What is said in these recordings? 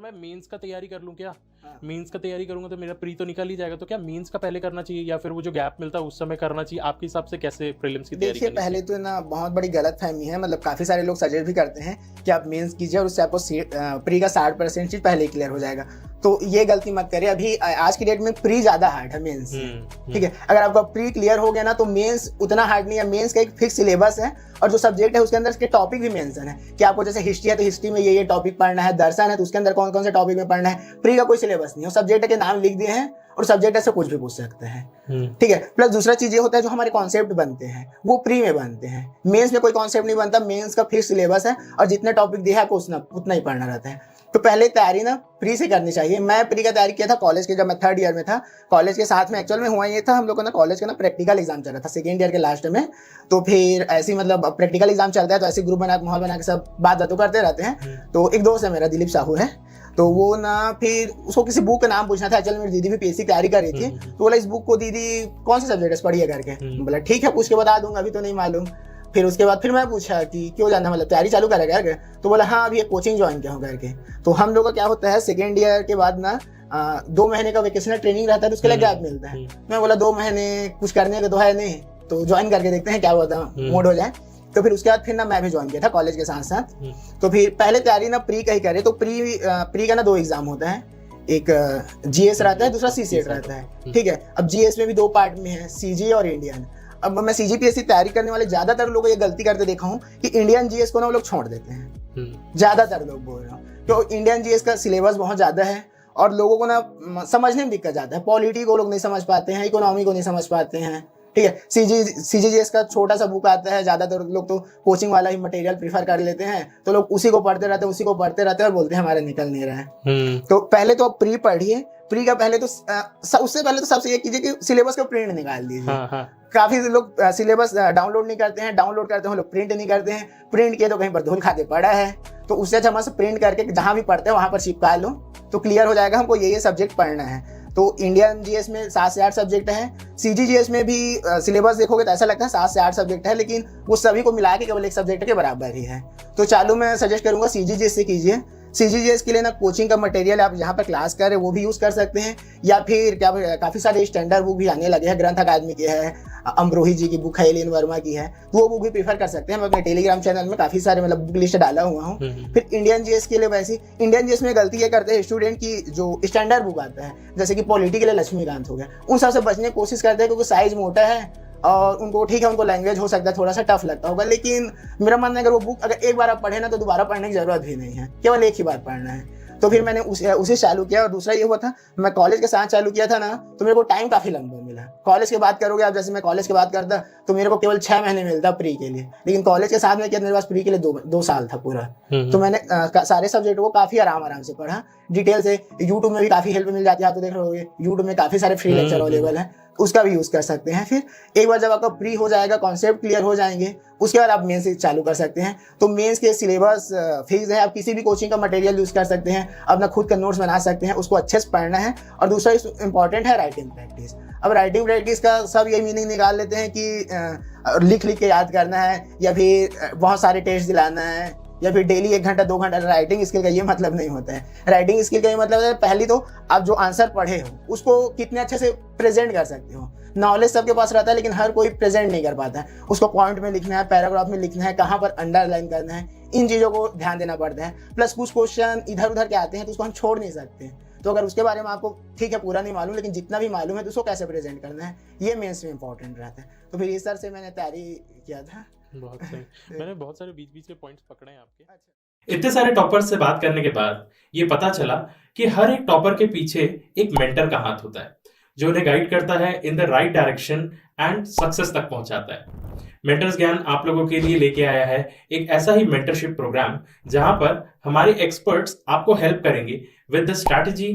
मैं मेंस का तैयारी कर लूं क्या? मेंस का तैयारी करूंगा तो मेरा प्री तो निकल ही जाएगा, तो क्या मेंस का पहले करना चाहिए या फिर वो जो गैप मिलता है उस समय करना चाहिए? आपके हिसाब से कैसे प्रीलिम्स की तैयारी देखिए करनी पहले चाहिए? तो ना बहुत बड़ी गलतफहमी है, मतलब काफ़ी सारे लोग सजेस्ट भी करते हैं कि आप मेंस कीजिए और उससे आपको प्री का 60% चीज पहले ही क्लियर हो जाएगा। तो ये गलती मत करिए। अभी आज की डेट में प्री ज़्यादा हार्ड है मेंस से। ठीक है, अगर आपका प्री क्लियर हो गया ना तो मेंस उतना हार्ड नहीं है। मेंस का एक फिक्स सिलेबस है और जो सब्जेक्ट है उसके अंदर उसके टॉपिक भी मेंशन है कि आपको जैसे हिस्ट्री है तो हिस्ट्री में ये टॉपिक पढ़ना है, दर्शन है तो उसके अंदर कौन कौन से टॉपिक में पढ़ना है। प्री का कोई सिलेबस नहीं है, सब्जेक्ट के नाम लिख दिए हैं और सब्जेक्ट से कुछ भी पूछ सकते हैं। ठीक है, प्लस दूसरा चीज ये होता है जो हमारे कॉन्सेप्ट बनते हैं वो प्री में बनते हैं, मेंस में कोई कॉन्सेप्ट नहीं बनता। मेंस का फिक्स सिलेबस है और जितने टॉपिक दिया है आपको उतना ही पढ़ना रहता है। तो पहले तैयारी ना प्री से करनी चाहिए। मैं प्री का तैयारी किया था कॉलेज के, जब मैं 3rd ईयर में था। कॉलेज के साथ में एक्चुअल में हुआ ये था, हम लोगों ने कॉलेज का ना प्रैक्टिकल एग्जाम चल रहा था 2nd ईयर के लास्ट में। तो फिर ऐसे मतलब प्रैक्टिकल एग्जाम चलता है तो ऐसे ग्रुप बना माहौल बना के सब बात बातों करते रहते हैं। तो एक दोस्त है मेरा, दिलीप साहू है, तो वो ना फिर उसको किसी बुक का नाम पूछना था। एक्चुअली मेरी दीदी भी पीएससी तैयारी कर रही थी, तो बोला इस बुक को दीदी कौन सा सब्जेक्ट है पढ़िए करके। बोला ठीक है पूछ के बता दूंगा, अभी तो नहीं मालूम। फिर उसके बाद फिर मैं पूछा कि क्यों जानना, मतलब तैयारी चालू करेगा करके। तो बोला हाँ अभी एक कोचिंग ज्वाइन किया हूँ करके। तो हम लोग का क्या होता है 2nd ईयर के बाद ना 2 महीने का वेकेशनल ट्रेनिंग रहता है तो उसके लिए गैप मिलता है। मैं बोला 2 महीने कुछ करने का तो है नहीं, तो ज्वाइन करके देखते हैं क्या होता है, मूड हो जाए। तो फिर उसके बाद फिर ना मैं भी ज्वाइन किया था कॉलेज के साथ साथ। तो फिर पहले तैयारी ना प्री का ही करे। तो प्री का ना 2 एग्जाम होता है, एक जीएस रहता है, दूसरा सीसीएट रहता है। ठीक है, अब जीएस में भी 2 पार्ट में है, सीजी और इंडियन। अब मैं सीजीपीएससी तैयारी करने वाले ज्यादातर लोगों को ये गलती करते देखा हूँ कि इंडियन जीएस को ना वो लोग छोड़ देते हैं। ज्यादातर लोग बोल रहे हो तो इंडियन जीएस का सिलेबस बहुत ज्यादा है और लोगों को ना समझने में दिक्कत जाता है। पॉलिटी को लोग नहीं समझ पाते हैं, इकोनॉमी को नहीं समझ पाते हैं। ठीक है, सीजीजीएस का छोटा सा बुक आता है, ज्यादातर लोग तो कोचिंग वाला ही मटेरियल प्रीफर कर लेते हैं, तो लोग उसी को पढ़ते रहते हैं और बोलते हैं हमारा निकल नहीं रहा है। तो पहले तो आप प्री पढ़िए। प्री का पहले तो उससे पहले तो सबसे ये कीजिए कि सिलेबस का प्रिंट निकाल दीजिए। काफी लोग सिलेबस डाउनलोड नहीं करते हैं, डाउनलोड करते हैं लोग प्रिंट नहीं करते हैं। प्रिंट किए तो कहीं पर धूल खा के पड़ा है, तो उससे अच्छा हमसे प्रिंट करके जहां भी पढ़ते हैं वहां पर चिपका लो तो क्लियर हो जाएगा हमको ये सब्जेक्ट पढ़ना है। तो इंडियन जीएस में 7 से 8 सब्जेक्ट है। सीजीजीएस में भी सिलेबस देखोगे तो ऐसा लगता है 7 से 8 सब्जेक्ट है, लेकिन वो सभी को मिला के केवल एक सब्जेक्ट के बराबर ही है। तो चालू मैं सजेस्ट करूंगा सीजीजीएस से कीजिए। सीजीजीएस के लिए ना कोचिंग का मटेरियल आप जहाँ पर क्लास कर रहे हैं वो भी यूज कर सकते हैं, या फिर क्या काफी सारे स्टैंडर्ड बुक भी आने लगे हैं। ग्रंथ अकादमी की है, अमरोही जी की बुक है, एलियन वर्मा की है, तो वो बुक भी प्रीफर कर सकते हैं। मैं अपने टेलीग्राम चैनल में काफी सारे मतलब बुक लिस्ट डाला हुआ हूँ। फिर इंडियन जीएस के लिए वैसे इंडियन जीएस में गलती ये करते हैं स्टूडेंट की, जो स्टैंडर्ड बुक आता है जैसे कि पॉलिटी के लिए लक्ष्मीकांत हो गया, उन सबसे बचने की कोशिश करते हैं क्योंकि साइज मोटा है और उनको ठीक है, उनको लैंग्वेज हो सकता है थोड़ा सा टफ लगता होगा, लेकिन मेरा मानना है अगर वो बुक अगर एक बार आप पढ़े ना तो दोबारा पढ़ने की जरूरत भी नहीं है, केवल एक ही बार पढ़ना है। तो फिर मैंने उसे चालू किया। और दूसरा ये हुआ था मैं कॉलेज के साथ चालू किया था ना, तो मेरे को टाइम काफी लंबा मिला। कॉलेज की बात करोगे आप, जैसे मैं कॉलेज की बात करता तो मेरे को केवल 6 महीने मिलता प्री के लिए, लेकिन कॉलेज के साथ में किया मेरे पास प्री के लिए 2 साल था पूरा। तो मैंने सारे सब्जेक्ट को काफी आराम से पढ़ा डिटेल से। यूट्यूब में भी काफी हेल्प मिल जाती है, आप तो देख रहे होगे यूट्यूब में काफी सारे फ्री लेक्चर अवेलेबल है, उसका भी यूज कर सकते हैं। फिर एक बार जब आपका प्री हो जाएगा, कॉन्सेप्ट क्लियर हो जाएंगे, उसके बाद आप मेंस चालू कर सकते हैं। तो मेंस के सिलेबस फिक्स है, आप किसी भी कोचिंग का मटेरियल यूज कर सकते हैं, अपना खुद का नोट्स बना सकते हैं, उसको अच्छे से पढ़ना है। और दूसरा इंपॉर्टेंट है राइटिंग प्रैक्टिस। अब राइटिंग प्रैक्टिस का सब यही मीनिंग निकाल लेते हैं कि लिख लिख के याद करना है या फिर बहुत सारे टेस्ट दिलाना है या फिर डेली 1 घंटा 2 घंटा। राइटिंग स्किल का ये मतलब नहीं होता है। राइटिंग स्किल का ये मतलब है पहली तो आप जो आंसर पढ़े हो उसको कितने अच्छे से प्रेजेंट कर सकते हो। नॉलेज सबके पास रहता है लेकिन हर कोई प्रेजेंट नहीं कर पाता है। उसको पॉइंट में लिखना है, पैराग्राफ में लिखना है, कहाँ पर अंडरलाइन करना है, इन चीज़ों को ध्यान देना पड़ता है। प्लस कुछ क्वेश्चन इधर उधर के आते हैं तो उसको हम छोड़ नहीं सकते। तो अगर उसके बारे में आपको ठीक है पूरा नहीं मालूम, लेकिन जितना भी मालूम है तो उसको कैसे प्रेजेंट करना है, ये मेंस में इंपॉर्टेंट रहता है। तो फिर इस तरह से मैंने तैयारी किया था। बहुत सही। मैंने बहुत सारे बीच बीच के पॉइंट्स पकड़े हैं आपके। इतने सारे टॉपर्स से बात करने के बाद ये पता चला कि हर एक टॉपर के पीछे एक मेंटर का हाथ होता है जो उन्हें गाइड करता है in the right direction and success तक पहुंचाता है। मेंटर्स ज्ञान आप लोगों के लिए लेके आया है एक ऐसा ही मेंटरशिप प्रोग्राम जहां पर हमारे एक्सपर्ट्स आपको हेल्प करेंगे with the strategy,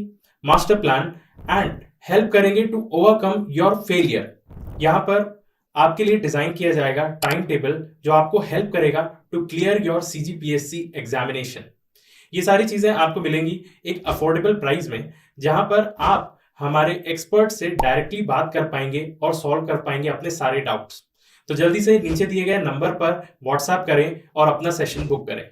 master plan and help करेंगे टू ओवरकम योर फेलियर। यहाँ पर आपके लिए डिजाइन किया जाएगा टाइम टेबल जो आपको हेल्प करेगा to clear your CGPSC examination. ये सारी चीजें आपको मिलेंगी एक अफोर्डेबल प्राइस में, जहां पर आप हमारे एक्सपर्ट से डायरेक्टली बात कर पाएंगे और सॉल्व कर पाएंगे अपने सारे डाउट्स। तो जल्दी से नीचे दिए गए नंबर पर व्हाट्सएप करें और अपना सेशन बुक करें।